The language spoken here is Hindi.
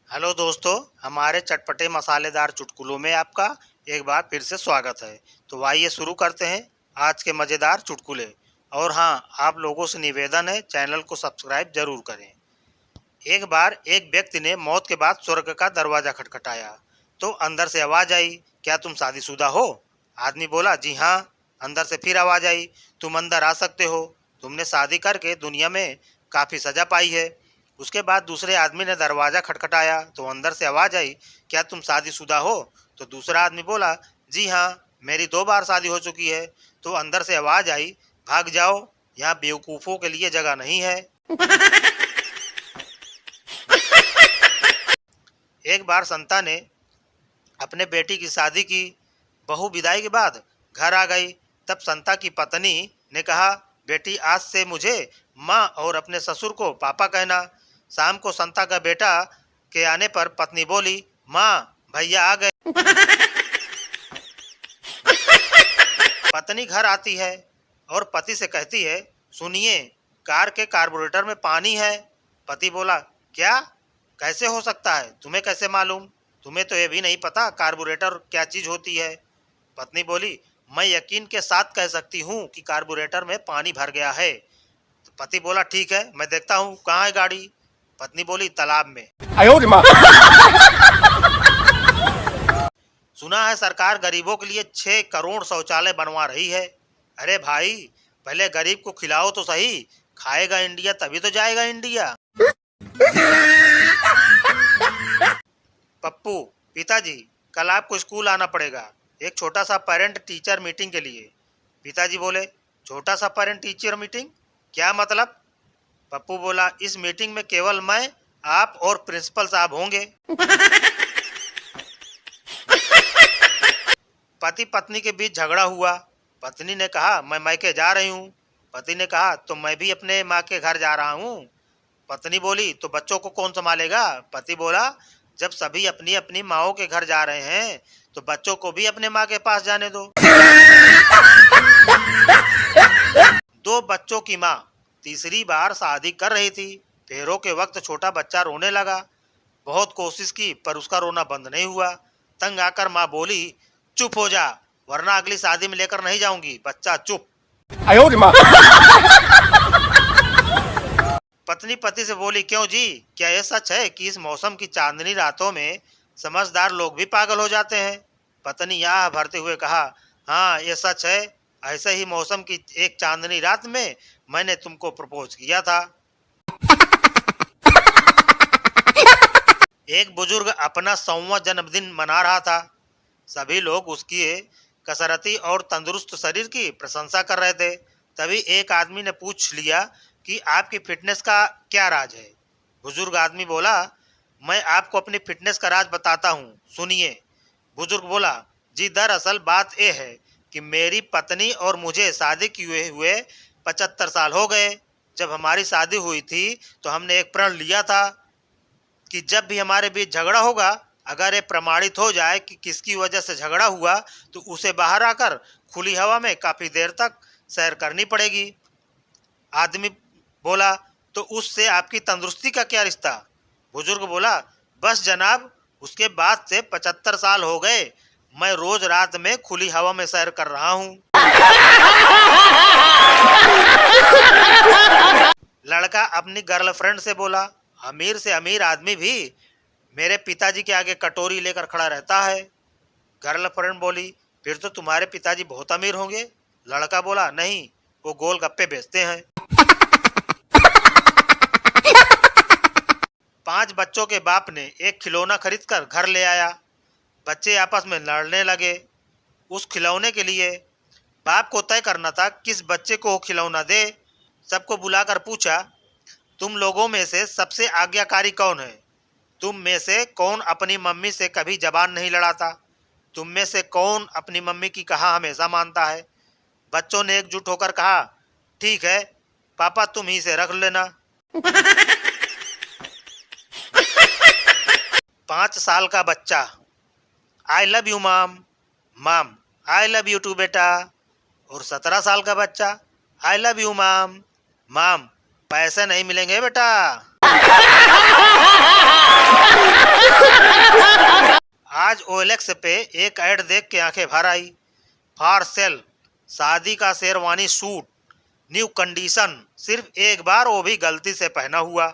हेलो दोस्तों, हमारे चटपटे मसालेदार चुटकुलों में आपका एक बार फिर से स्वागत है। तो आइए शुरू करते हैं आज के मज़ेदार चुटकुले। और हाँ, आप लोगों से निवेदन है, चैनल को सब्सक्राइब जरूर करें। एक बार एक व्यक्ति ने मौत के बाद स्वर्ग का दरवाज़ा खटखटाया तो अंदर से आवाज़ आई, क्या तुम शादीशुदा हो? आदमी बोला, जी हाँ। अंदर से फिर आवाज़ आई, तुम अंदर आ सकते हो, तुमने शादी करके दुनिया में काफ़ी सज़ा पाई है। उसके बाद दूसरे आदमी ने दरवाज़ा खटखटाया तो अंदर से आवाज़ आई, क्या तुम शादीशुदा हो? तो दूसरा आदमी बोला, जी हाँ, मेरी 2 बार शादी हो चुकी है। तो अंदर से आवाज़ आई, भाग जाओ, यहाँ बेवकूफ़ों के लिए जगह नहीं है। एक बार संता ने अपने बेटी की शादी की। बहू विदाई के बाद घर आ गई। तब संता की पत्नी ने कहा, बेटी, आज से मुझे माँ और अपने ससुर को पापा कहना। शाम को संता का बेटा के आने पर पत्नी बोली, माँ, भैया आ गए। पत्नी घर आती है और पति से कहती है, सुनिए, कार के कार्बोरेटर में पानी है। पति बोला, क्या? कैसे हो सकता है? तुम्हें कैसे मालूम? तुम्हें तो ये भी नहीं पता कार्बोरेटर क्या चीज होती है। पत्नी बोली, मैं यकीन के साथ कह सकती हूँ कि कार्बोरेटर में पानी भर गया है। तो पति बोला, ठीक है, मैं देखता हूँ, कहाँ है गाड़ी? पत्नी बोली, तालाब में। सुना है सरकार गरीबों के लिए 6 करोड़ शौचालय बनवा रही है। अरे भाई, पहले गरीब को खिलाओ तो सही, खाएगा इंडिया तभी तो जाएगा इंडिया। पप्पू, पिताजी, कल आपको स्कूल आना पड़ेगा, एक छोटा सा पेरेंट टीचर मीटिंग के लिए। पिताजी बोले, छोटा सा पेरेंट टीचर मीटिंग, क्या मतलब? पप्पू बोला, इस मीटिंग में केवल मैं, आप और प्रिंसिपल साहब होंगे। पति पत्नी के बीच झगड़ा हुआ। पत्नी ने कहा, मैं मायके जा रही हूँ। पति ने कहा, तो मैं भी अपने माँ के घर जा रहा हूँ। पत्नी बोली, तो बच्चों को कौन संभालेगा? पति बोला, जब सभी अपनी अपनी माओं के घर जा रहे हैं तो बच्चों को भी अपने माँ के पास जाने दो। 2 बच्चों की माँ तीसरी बार शादी कर रही थी। फेरों के वक्त छोटा बच्चा रोने लगा। बहुत कोशिश की पर उसका रोना बंद नहीं हुआ। तंग आकर माँ बोली, चुप हो जा, वरना अगली शादी में लेकर नहीं जाऊंगी। बच्चा चुप। पत्नी पति से बोली, क्यों जी, क्या यह सच है कि इस मौसम की चांदनी रातों में समझदार लोग भी पागल हो जाते हैं? पत्नी आह भरते हुए कहा, हाँ, ये सच है। ऐसे ही मौसम की एक चांदनी रात में मैंने तुमको प्रपोज किया था। एक बुजुर्ग अपना 100वां जन्मदिन मना रहा था। सभी लोग उसकी कसरती और तंदुरुस्त शरीर की प्रशंसा कर रहे थे। तभी एक आदमी ने पूछ लिया कि आपकी फिटनेस का क्या राज है? बुजुर्ग आदमी बोला, मैं आपको अपनी फिटनेस का राज बताता हूँ, सुनिए। बुजुर्ग बोला, जी, दरअसल बात यह है कि मेरी पत्नी और मुझे शादी किए हुए 75 साल हो गए। जब हमारी शादी हुई थी तो हमने एक प्रण लिया था कि जब भी हमारे बीच झगड़ा होगा, अगर ये प्रमाणित हो जाए कि किसकी वजह से झगड़ा हुआ, तो उसे बाहर आकर खुली हवा में काफ़ी देर तक सैर करनी पड़ेगी। आदमी बोला, तो उससे आपकी तंदुरुस्ती का क्या रिश्ता? बुजुर्ग बोला, बस जनाब, उसके बाद से 75 साल हो गए, मैं रोज रात में खुली हवा में सैर कर रहा हूँ। लड़का अपनी गर्लफ्रेंड से बोला, अमीर से अमीर आदमी भी मेरे पिताजी के आगे कटोरी लेकर खड़ा रहता है। गर्लफ्रेंड बोली, फिर तो तुम्हारे पिताजी बहुत अमीर होंगे। लड़का बोला, नहीं, वो गोलगप्पे बेचते हैं। 5 बच्चों के बाप ने एक खिलौना खरीदकर घर ले आया। बच्चे आपस में लड़ने लगे उस खिलौने के लिए। बाप को तय करना था किस बच्चे को खिलौना दे। सबको बुलाकर पूछा, तुम लोगों में से सबसे आज्ञाकारी कौन है? तुम में से कौन अपनी मम्मी से कभी जबान नहीं लड़ाता? तुम में से कौन अपनी मम्मी की कहा हमेशा मानता है? बच्चों ने एकजुट होकर कहा, ठीक है पापा, तुम ही से रख लेना। 5 साल का बच्चा, आई लव यू माम। माम, आई लव यू टू बेटा। और 17 साल का बच्चा, आई लव यू माम। माम, पैसे नहीं मिलेंगे बेटा। आज OLX पे एक ऐड देख के आंखें भर आई। फॉर सेल, शादी का शेरवानी सूट, न्यू कंडीशन, सिर्फ एक बार, वो भी गलती से पहना हुआ।